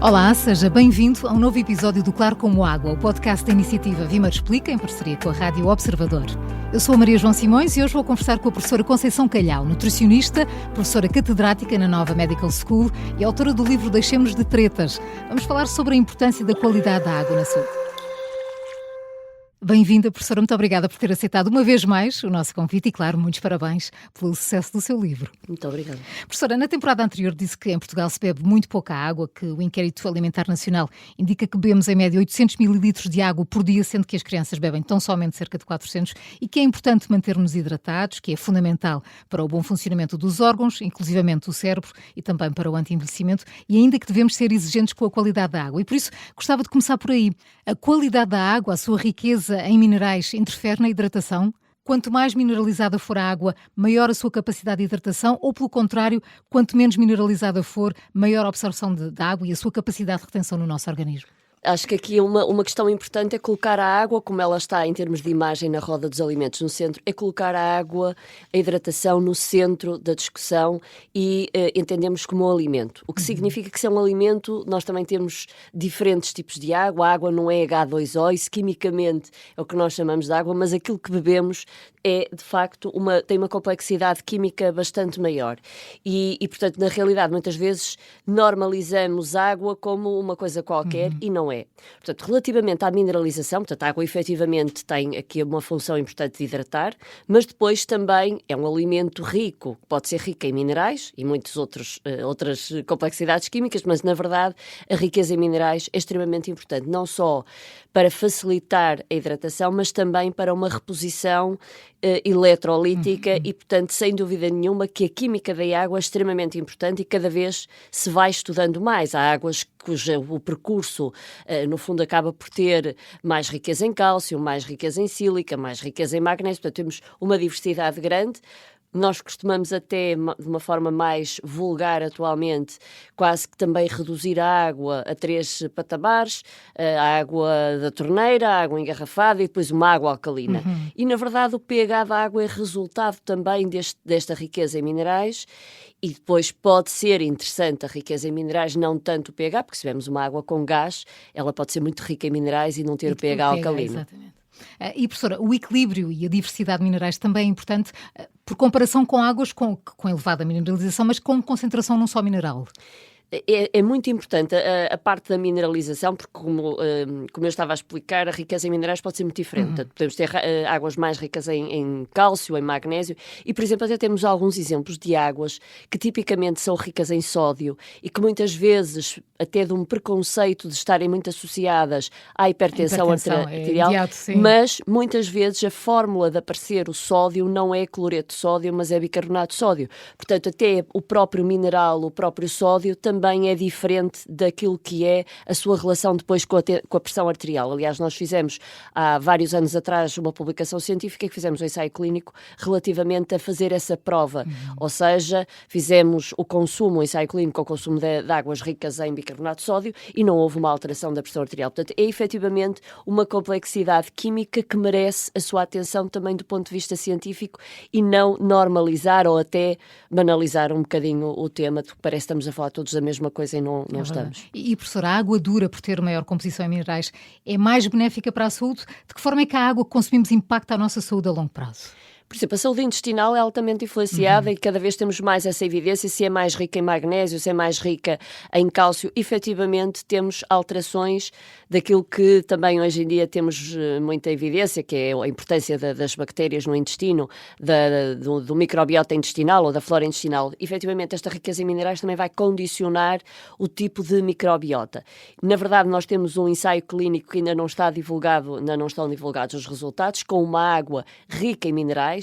Olá, seja bem-vindo a um novo episódio do Claro Como Água, o podcast da iniciativa Vimeiro Explica, em parceria com a Rádio Observador. Eu sou a Maria João Simões e hoje vou conversar com a professora Conceição Calhau, nutricionista, professora catedrática na Nova Medical School e autora do livro Deixemos de Tretas. Vamos falar sobre a importância da qualidade da água na saúde. Bem-vinda, professora. Muito obrigada por ter aceitado uma vez mais o nosso convite e, claro, muitos parabéns pelo sucesso do seu livro. Muito obrigada. Professora, na temporada anterior disse que em Portugal se bebe muito pouca água, que o Inquérito Alimentar Nacional indica que bebemos em média 800 mililitros de água por dia, sendo que as crianças bebem tão somente cerca de 400, e que é importante manter-nos hidratados, que é fundamental para o bom funcionamento dos órgãos, inclusivamente do cérebro, e também para o anti-envelhecimento, e ainda que devemos ser exigentes com a qualidade da água. E por isso gostava de começar por aí. A qualidade da água, a sua riqueza em minerais, interfere na hidratação? Quanto mais mineralizada for a água, maior a sua capacidade de hidratação, ou pelo contrário, quanto menos mineralizada for, maior a absorção da água e a sua capacidade de retenção no nosso organismo? Acho que aqui uma questão importante é colocar a água, como ela está em termos de imagem na roda dos alimentos no centro, é colocar a água, a hidratação no centro da discussão e entendemos como um alimento. O que significa que se é um alimento, nós também temos diferentes tipos de água. A água não é H2O, isso quimicamente é o que nós chamamos de água, mas aquilo que bebemos é, de facto, tem uma complexidade química bastante maior. E, portanto, na realidade, muitas vezes normalizamos água como uma coisa qualquer e não é. Portanto, relativamente à mineralização, portanto, a água efetivamente tem aqui uma função importante de hidratar, mas depois também é um alimento rico, pode ser rico em minerais e muitas outras complexidades químicas, mas, na verdade, a riqueza em minerais é extremamente importante, não só para facilitar a hidratação, mas também para uma reposição eletrolítica e, portanto, sem dúvida nenhuma que a química da água é extremamente importante e cada vez se vai estudando mais. Há águas cujo percurso, no fundo, acaba por ter mais riqueza em cálcio, mais riqueza em sílica, mais riqueza em magnésio, portanto, temos uma diversidade grande. Nós costumamos até, de uma forma mais vulgar atualmente, quase que também reduzir a água a 3 patamares, a água da torneira, a água engarrafada e depois uma água alcalina. E, na verdade, o pH da água é resultado também desta riqueza em minerais. E depois pode ser interessante a riqueza em minerais, não tanto o pH, porque se tivermos uma água com gás, ela pode ser muito rica em minerais e não ter o pH alcalino. Exatamente. E, professora, o equilíbrio e a diversidade de minerais também é importante por comparação com águas com elevada mineralização, mas com concentração num só mineral. É muito importante a parte da mineralização, porque como eu estava a explicar, a riqueza em minerais pode ser muito diferente. Portanto, podemos ter águas mais ricas em cálcio, em magnésio, e, por exemplo, até temos alguns exemplos de águas que tipicamente são ricas em sódio e que muitas vezes, até de um preconceito de estarem muito associadas à hipertensão arterial, mas muitas vezes a fórmula de aparecer o sódio não é cloreto de sódio, mas é bicarbonato de sódio. Portanto, até o próprio mineral, o próprio sódio, também é diferente daquilo que é a sua relação depois com a pressão arterial. Aliás, nós fizemos há vários anos atrás uma publicação científica que fizemos um ensaio clínico relativamente a fazer essa prova. Ou seja, fizemos um ensaio clínico com o consumo de águas ricas em bicarbonato de sódio e não houve uma alteração da pressão arterial. Portanto, é efetivamente uma complexidade química que merece a sua atenção também do ponto de vista científico e não normalizar ou até banalizar um bocadinho o tema, porque parece que estamos a falar todos da mesma coisa e não estamos. E, professora, a água dura, por ter maior composição em minerais, é mais benéfica para a saúde? De que forma é que a água que consumimos impacta a nossa saúde a longo prazo? Por exemplo, a saúde intestinal é altamente influenciada e cada vez temos mais essa evidência, se é mais rica em magnésio, se é mais rica em cálcio, efetivamente temos alterações daquilo que também hoje em dia temos muita evidência, que é a importância das bactérias no intestino, do microbiota intestinal ou da flora intestinal. Efetivamente, esta riqueza em minerais também vai condicionar o tipo de microbiota. Na verdade, nós temos um ensaio clínico que ainda não está divulgado, ainda não estão divulgados os resultados, com uma água rica em minerais,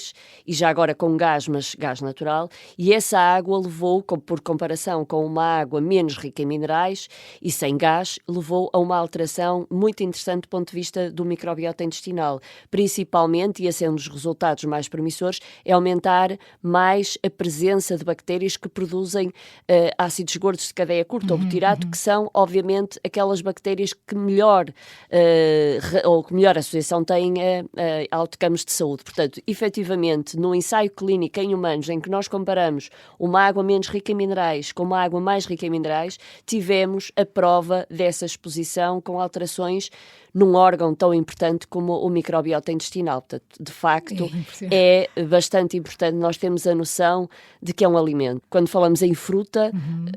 e já agora com gás, mas gás natural, e essa água levou, por comparação com uma água menos rica em minerais e sem gás, levou a uma alteração muito interessante do ponto de vista do microbiota intestinal. Principalmente, e esse é um dos resultados mais promissores, é aumentar mais a presença de bactérias que produzem ácidos gordos de cadeia curta ou butirato, que são, obviamente, aquelas bactérias que melhor associação têm a outcomes de saúde. Portanto, efetivamente, efetivamente, no ensaio clínico em humanos, em que nós comparamos uma água menos rica em minerais com uma água mais rica em minerais, tivemos a prova dessa exposição com alterações num órgão tão importante como o microbiota intestinal. Portanto, de facto, é bastante importante nós termos a noção de que é um alimento. Quando falamos em fruta,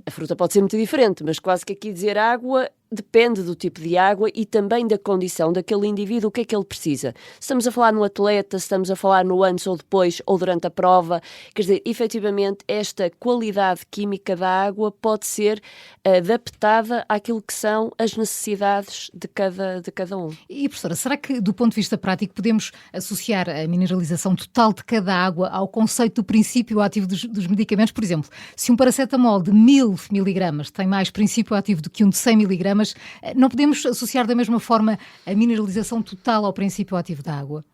a fruta pode ser muito diferente, mas quase que aqui dizer água depende do tipo de água e também da condição daquele indivíduo, o que é que ele precisa. Se estamos a falar no atleta, se estamos a falar no antes ou depois, ou durante a prova, quer dizer, efetivamente, esta qualidade química da água pode ser adaptada àquilo que são as necessidades de cada um. E, professora, será que, do ponto de vista prático, podemos associar a mineralização total de cada água ao conceito do princípio ativo dos medicamentos? Por exemplo, se um paracetamol de 1000 miligramas tem mais princípio ativo do que um de 100 miligramas, não podemos associar da mesma forma a mineralização total ao princípio ativo da água?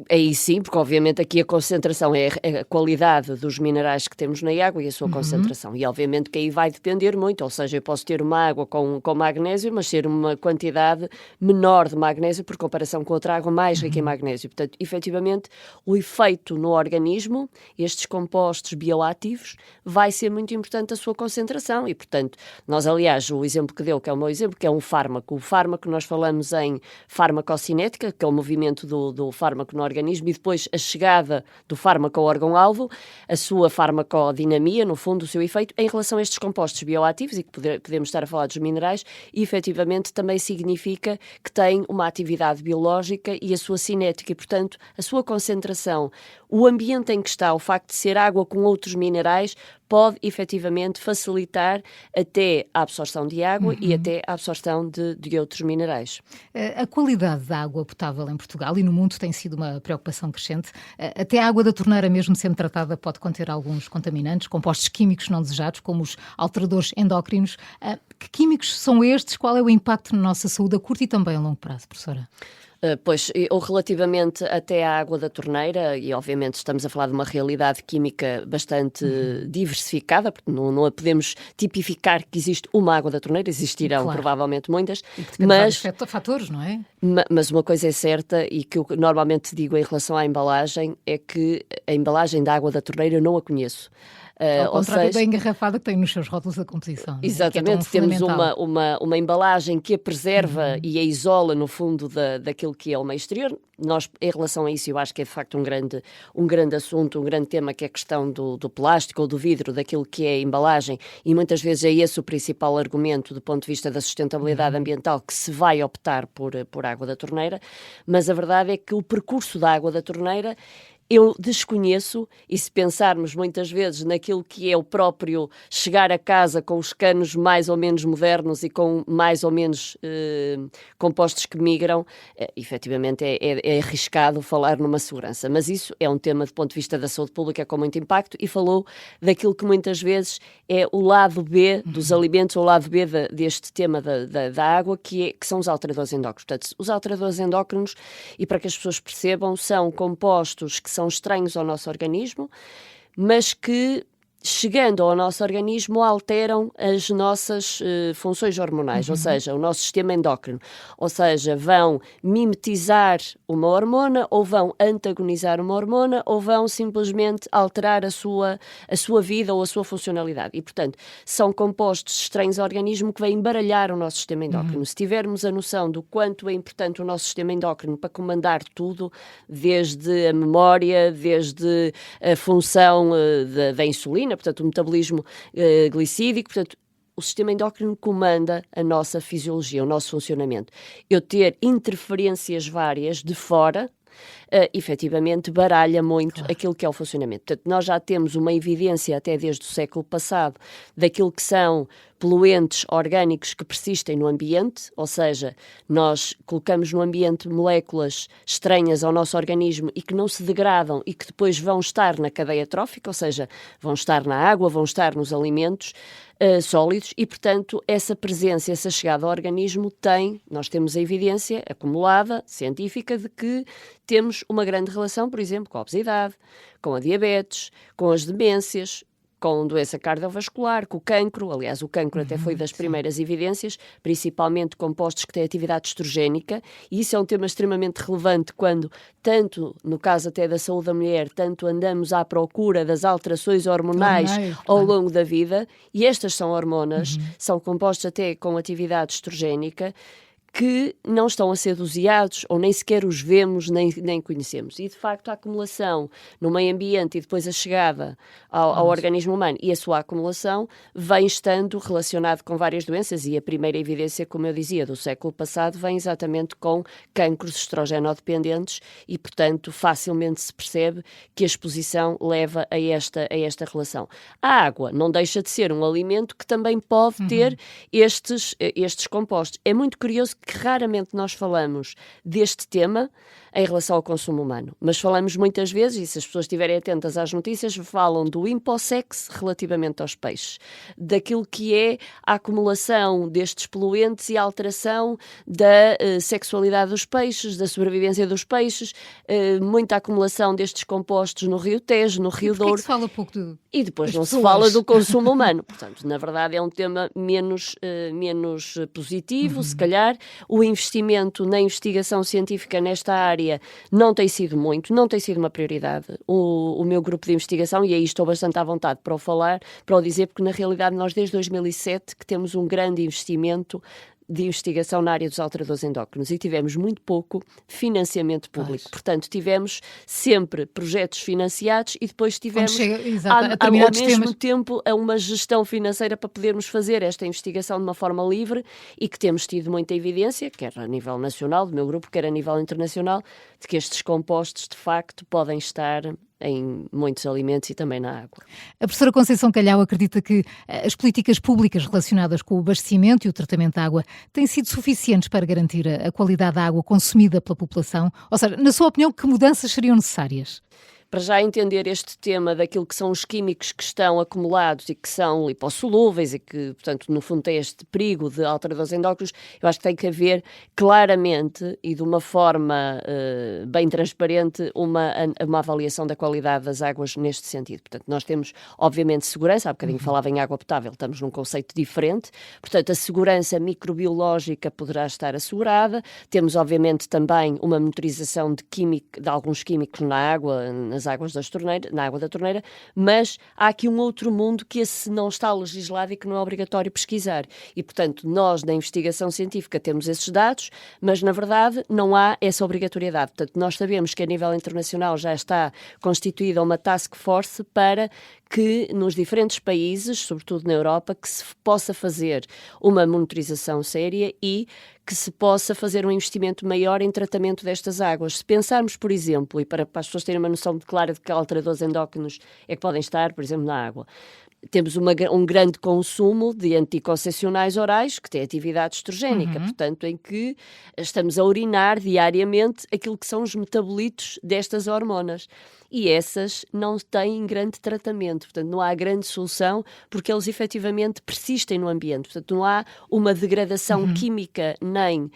Aí sim, porque obviamente aqui a concentração é a qualidade dos minerais que temos na água e a sua concentração. E obviamente que aí vai depender muito, ou seja, eu posso ter uma água com magnésio, mas ter uma quantidade menor de magnésio por comparação com outra água mais rica em magnésio. Portanto, efetivamente, o efeito no organismo, estes compostos bioativos, vai ser muito importante a sua concentração. E, portanto, nós, aliás, o exemplo que deu, que é o meu exemplo, que é um fármaco. O fármaco, nós falamos em farmacocinética, que é o movimento do fármaco no organismo, e depois a chegada do fármaco ao órgão-alvo, a sua farmacodinamia, no fundo, o seu efeito, em relação a estes compostos bioativos, e que podemos estar a falar dos minerais, e efetivamente também significa que tem uma atividade biológica e a sua cinética, e portanto a sua concentração, o ambiente em que está, o facto de ser água com outros minerais, pode efetivamente facilitar até a absorção de água e até a absorção de outros minerais. A qualidade da água potável em Portugal e no mundo tem sido uma preocupação crescente. Até a água da torneira, mesmo sendo tratada, pode conter alguns contaminantes, compostos químicos não desejados, como os alteradores endócrinos. Que químicos são estes? Qual é o impacto na nossa saúde a curto e também a longo prazo, professora? Pois, ou relativamente até à água da torneira, e obviamente estamos a falar de uma realidade química bastante diversificada, porque não a podemos tipificar que existe uma água da torneira, existirão provavelmente muitas, mas fatores, não é? Mas uma coisa é certa, e que eu normalmente digo em relação à embalagem, é que a embalagem da água da torneira eu não a conheço. Ao contrário da engarrafada que tem nos seus rótulos da composição. Exatamente, temos uma embalagem que a preserva e a isola, no fundo, daquilo que é o meio exterior. Nós, em relação a isso, eu acho que é de facto um grande assunto, um grande tema, que é a questão do plástico ou do vidro, daquilo que é a embalagem, e muitas vezes é esse o principal argumento do ponto de vista da sustentabilidade ambiental, que se vai optar por água da torneira, mas a verdade é que o percurso da água da torneira eu desconheço, e se pensarmos muitas vezes naquilo que é o próprio chegar a casa com os canos mais ou menos modernos e com mais ou menos compostos que migram, efetivamente é arriscado falar numa segurança. Mas isso é um tema do ponto de vista da saúde pública com muito impacto, e falou daquilo que muitas vezes é o lado B dos alimentos, ou o lado B deste tema da água, que são os alteradores endócrinos. Portanto, os alteradores endócrinos, e para que as pessoas percebam, são compostos que são estranhos ao nosso organismo, mas que, chegando ao nosso organismo, alteram as nossas funções hormonais, ou seja, o nosso sistema endócrino. Ou seja, vão mimetizar uma hormona, ou vão antagonizar uma hormona, ou vão simplesmente alterar a sua vida ou a sua funcionalidade. E, portanto, são compostos estranhos ao organismo que vêm embaralhar o nosso sistema endócrino. Se tivermos a noção do quanto é importante o nosso sistema endócrino para comandar tudo, desde a memória, desde a função da insulina, portanto, o metabolismo glicídico, portanto, o sistema endócrino comanda a nossa fisiologia, o nosso funcionamento. Eu ter interferências várias de fora, efetivamente baralha muito aquilo que é o funcionamento. Portanto, nós já temos uma evidência até desde o século passado daquilo que são poluentes orgânicos que persistem no ambiente, ou seja, nós colocamos no ambiente moléculas estranhas ao nosso organismo e que não se degradam e que depois vão estar na cadeia trófica, ou seja, vão estar na água, vão estar nos alimentos sólidos, e, portanto, essa presença, essa chegada ao organismo nós temos a evidência acumulada, científica, de que temos uma grande relação, por exemplo, com a obesidade, com a diabetes, com as demências, com doença cardiovascular, com o cancro. Aliás, o cancro até foi das primeiras evidências, principalmente compostos que têm atividade estrogénica, e isso é um tema extremamente relevante quando, tanto no caso até da saúde da mulher, tanto andamos à procura das alterações hormonais ao longo da vida, e estas são hormonas, são compostos até com atividade estrogénica, que não estão a ser doseados ou nem sequer os vemos, nem conhecemos. E, de facto, a acumulação no meio ambiente e depois a chegada ao organismo humano e a sua acumulação vem estando relacionado com várias doenças, e a primeira evidência, como eu dizia, do século passado vem exatamente com cancros estrogeno-dependentes e, portanto, facilmente se percebe que a exposição leva a esta relação. A água não deixa de ser um alimento que também pode ter estes compostos. É muito curioso que raramente nós falamos deste tema em relação ao consumo humano, mas falamos muitas vezes, e se as pessoas estiverem atentas às notícias, falam do impossex relativamente aos peixes, daquilo que é a acumulação destes poluentes e a alteração da sexualidade dos peixes, da sobrevivência dos peixes, muita acumulação destes compostos no Rio Tejo, no Rio Douro. Que se fala pouco de... E depois não se fala do consumo humano. Portanto, na verdade é um tema menos positivo, se calhar. O investimento na investigação científica nesta área não tem sido não tem sido uma prioridade. O meu grupo de investigação, e aí estou bastante à vontade para o falar, para o dizer, porque na realidade nós desde 2007 que temos um grande investimento de investigação na área dos alteradores endócrinos e tivemos muito pouco financiamento público. Portanto, tivemos sempre projetos financiados e depois tivemos, ao mesmo tempo, uma gestão financeira para podermos fazer esta investigação de uma forma livre, e que temos tido muita evidência, quer a nível nacional, do meu grupo, quer a nível internacional, de que estes compostos, de facto, podem estar em muitos alimentos e também na água. A professora Conceição Calhau acredita que as políticas públicas relacionadas com o abastecimento e o tratamento da água têm sido suficientes para garantir a qualidade da água consumida pela população? Ou seja, na sua opinião, que mudanças seriam necessárias? Para já entender este tema daquilo que são os químicos que estão acumulados e que são lipossolúveis e que, portanto, no fundo tem este perigo de alteradores endócrinos, eu acho que tem que haver claramente e de uma forma bem transparente uma avaliação da qualidade das águas neste sentido. Portanto, nós temos, obviamente, segurança, há bocadinho falava em água potável, estamos num conceito diferente, portanto, a segurança microbiológica poderá estar assegurada, temos, obviamente, também uma monitorização de alguns químicos na água, nas águas na água da torneira, mas há aqui um outro mundo que esse não está legislado e que não é obrigatório pesquisar. E, portanto, nós na investigação científica temos esses dados, mas, na verdade, não há essa obrigatoriedade. Portanto, nós sabemos que a nível internacional já está constituída uma task force para que nos diferentes países, sobretudo na Europa, que se possa fazer uma monitorização séria e que se possa fazer um investimento maior em tratamento destas águas. Se pensarmos, por exemplo, e para as pessoas terem uma noção clara de que alteradores endócrinos é que podem estar, por exemplo, na água, temos um grande consumo de anticoncepcionais orais que têm atividade estrogénica, portanto, em que estamos a urinar diariamente aquilo que são os metabolitos destas hormonas. E essas não têm grande tratamento, portanto, não há grande solução, porque eles efetivamente persistem no ambiente. Portanto, não há uma degradação química nem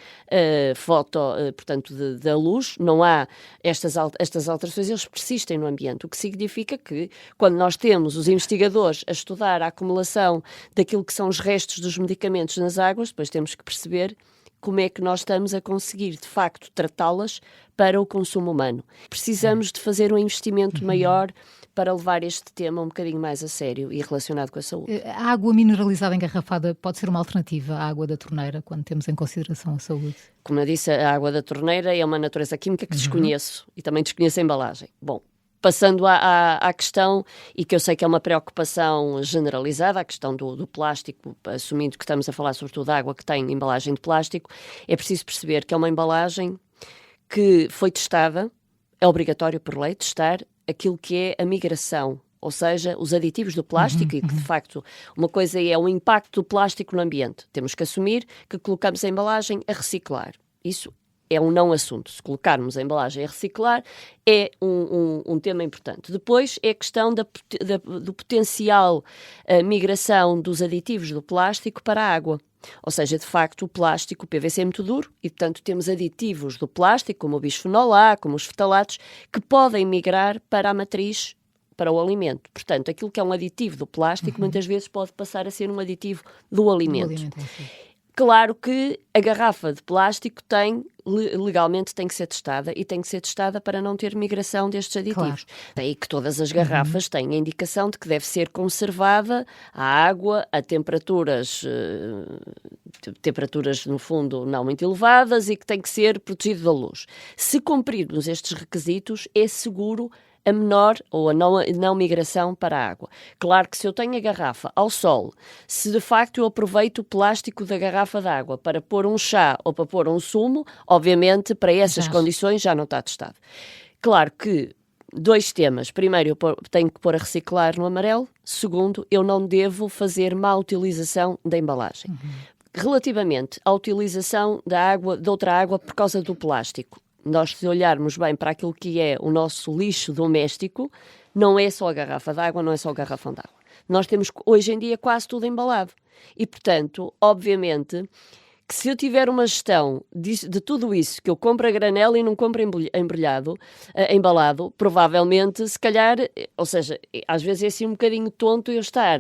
portanto, da luz, não há estas alterações, eles persistem no ambiente, o que significa que, quando nós temos os investigadores a estudar a acumulação daquilo que são os restos dos medicamentos nas águas, depois temos que perceber como é que nós estamos a conseguir, de facto, tratá-las para o consumo humano. Precisamos de fazer um investimento maior para levar este tema um bocadinho mais a sério e relacionado com a saúde. A água mineralizada engarrafada pode ser uma alternativa à água da torneira quando temos em consideração a saúde? Como eu disse, a água da torneira é uma natureza química que desconheço e também desconheço a embalagem. Bom, passando à questão, e que eu sei que é uma preocupação generalizada, a questão do plástico, assumindo que estamos a falar sobretudo de água que tem embalagem de plástico, é preciso perceber que é uma embalagem que foi testada, é obrigatório por lei testar aquilo que é a migração, ou seja, os aditivos do plástico, e que de facto uma coisa é o impacto do plástico no ambiente. Temos que assumir que colocamos a embalagem a reciclar. Isso é um não assunto. Se colocarmos a embalagem a reciclar, é um tema importante. Depois é a questão do potencial migração dos aditivos do plástico para a água. Ou seja, de facto, o plástico, o PVC é muito duro e, portanto, temos aditivos do plástico, como o bisfenol A, como os fetalatos, que podem migrar para a matriz, para o alimento. Portanto, aquilo que é um aditivo do plástico, muitas vezes pode passar a ser um aditivo do alimento. Claro que a garrafa de plástico legalmente tem que ser testada e tem que ser testada para não ter migração destes aditivos. Claro. Daí que todas as garrafas têm a indicação de que deve ser conservada a água a temperaturas no fundo não muito elevadas e que tem que ser protegido da luz. Se cumprirmos estes requisitos, é seguro a menor ou a não migração para a água. Claro que se eu tenho a garrafa ao sol, se de facto eu aproveito o plástico da garrafa de água para pôr um chá ou para pôr um sumo, obviamente para essas condições já não está testado. Claro que 2 temas. Primeiro, eu tenho que pôr a reciclar no amarelo. Segundo, eu não devo fazer má utilização da embalagem. Relativamente à utilização de outra água por causa do plástico, nós, se olharmos bem para aquilo que é o nosso lixo doméstico, não é só a garrafa de água, não é só o garrafão de água. Nós temos, hoje em dia, quase tudo embalado. E, portanto, obviamente, que se eu tiver uma gestão de tudo isso, que eu compro a granel e não compro embalado, provavelmente, se calhar, ou seja, às vezes é assim um bocadinho tonto eu estar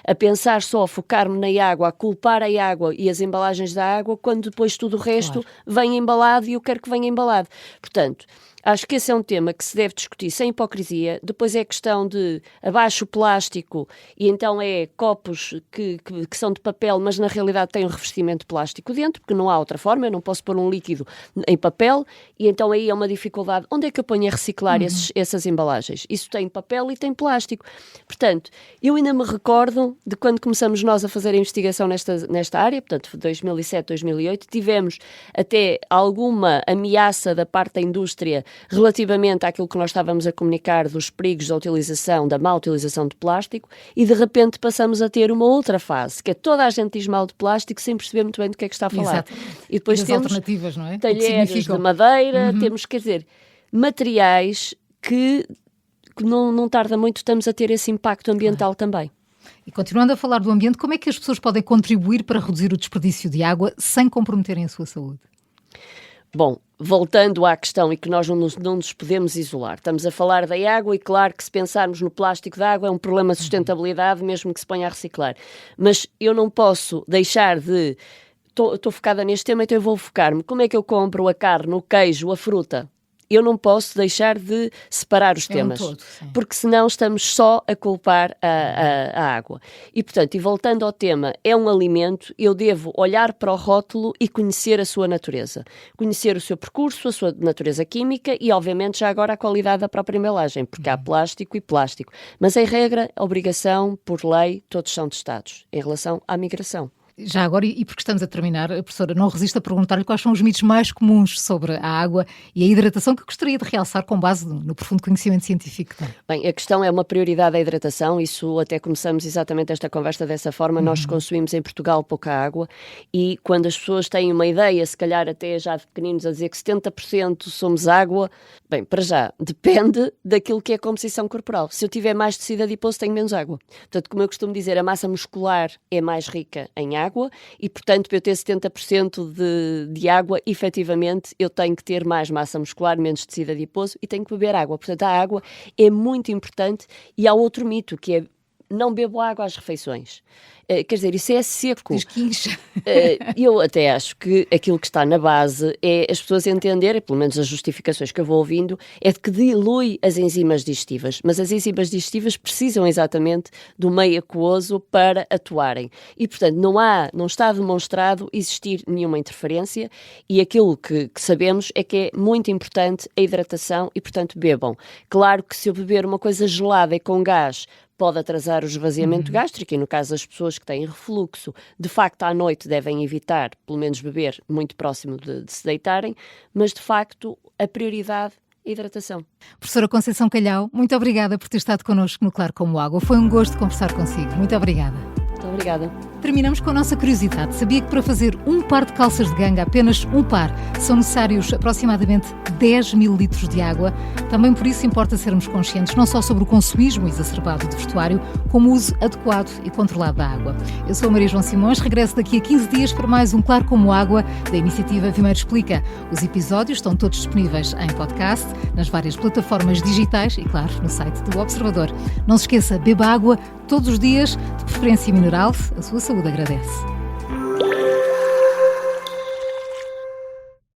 a pensar só, a focar-me na água, a culpar a água e as embalagens da água, quando depois tudo o resto vem embalado e eu quero que venha embalado. Portanto, acho que esse é um tema que se deve discutir sem hipocrisia. Depois é questão de abaixo o plástico e então é copos que são de papel, mas na realidade têm um revestimento de plástico dentro, porque não há outra forma, eu não posso pôr um líquido em papel e então aí é uma dificuldade. Onde é que eu ponho a reciclar essas embalagens? Isso tem papel e tem plástico. Portanto, eu ainda me recordo de quando começamos nós a fazer a investigação nesta área, portanto, 2007, 2008, tivemos até alguma ameaça da parte da indústria relativamente àquilo que nós estávamos a comunicar dos perigos da má utilização de plástico e de repente passamos a ter uma outra fase, que é toda a gente diz mal de plástico sem perceber muito bem do que é que está a falar. Exato. E depois temos alternativas, não é? talheres de madeira, temos, quer dizer, materiais que não tarda muito estamos a ter esse impacto ambiental também. E continuando a falar do ambiente, como é que as pessoas podem contribuir para reduzir o desperdício de água sem comprometerem a sua saúde? Bom, voltando à questão e que nós não nos podemos isolar, estamos a falar da água e claro que se pensarmos no plástico da água é um problema de sustentabilidade mesmo que se ponha a reciclar, mas eu não posso deixar de... Estou focada neste tema, então eu vou focar-me. Como é que eu compro a carne, o queijo, a fruta? Eu não posso deixar de separar os temas, porque senão estamos só a culpar a água. E, portanto, e voltando ao tema, é um alimento, eu devo olhar para o rótulo e conhecer a sua natureza. Conhecer o seu percurso, a sua natureza química e, obviamente, já agora a qualidade da própria embalagem, porque há plástico e plástico. Mas, em regra, a obrigação, por lei, todos são testados em relação à migração. Já agora, e porque estamos a terminar, a professora não resiste a perguntar-lhe quais são os mitos mais comuns sobre a água e a hidratação que gostaria de realçar com base no profundo conhecimento científico que tem. Bem, a questão é uma prioridade a hidratação, isso até começamos exatamente esta conversa dessa forma, nós consumimos em Portugal pouca água e quando as pessoas têm uma ideia, se calhar até já de pequeninos a dizer que 70% somos água, bem, para já, depende daquilo que é a composição corporal. Se eu tiver mais tecido adiposo, tenho menos água. Portanto, como eu costumo dizer, a massa muscular é mais rica em água, e, portanto, para eu ter 70% de água, efetivamente, eu tenho que ter mais massa muscular, menos tecido adiposo e tenho que beber água. Portanto, a água é muito importante e há outro mito, que é não bebo água às refeições. Quer dizer, isso é seco. Eu até acho que aquilo que está na base é as pessoas entenderem, pelo menos as justificações que eu vou ouvindo, é de que dilui as enzimas digestivas. Mas as enzimas digestivas precisam exatamente do meio aquoso para atuarem. E, portanto, não está demonstrado existir nenhuma interferência e aquilo que sabemos é que é muito importante a hidratação e, portanto, bebam. Claro que se eu beber uma coisa gelada e com gás, pode atrasar o esvaziamento gástrico e no caso das pessoas que têm refluxo, de facto à noite devem evitar, pelo menos beber muito próximo de se deitarem, mas de facto a prioridade é a hidratação. Professora Conceição Calhau, muito obrigada por ter estado connosco no Claro Como Água. Foi um gosto conversar consigo. Muito obrigada. Muito obrigada. terminamos com a nossa curiosidade. Sabia que para fazer um par de calças de ganga, apenas um par, são necessários aproximadamente 10 mil litros de água? Também por isso importa sermos conscientes não só sobre o consumismo exacerbado de vestuário, como o uso adequado e controlado da água. Eu sou a Maria João Simões, regresso daqui a 15 dias para mais um Claro Como Água da iniciativa Vimeiro Explica. Os episódios estão todos disponíveis em podcast, nas várias plataformas digitais e, claro, no site do Observador. Não se esqueça, beba água todos os dias, de preferência mineral, a sua saúde agradece.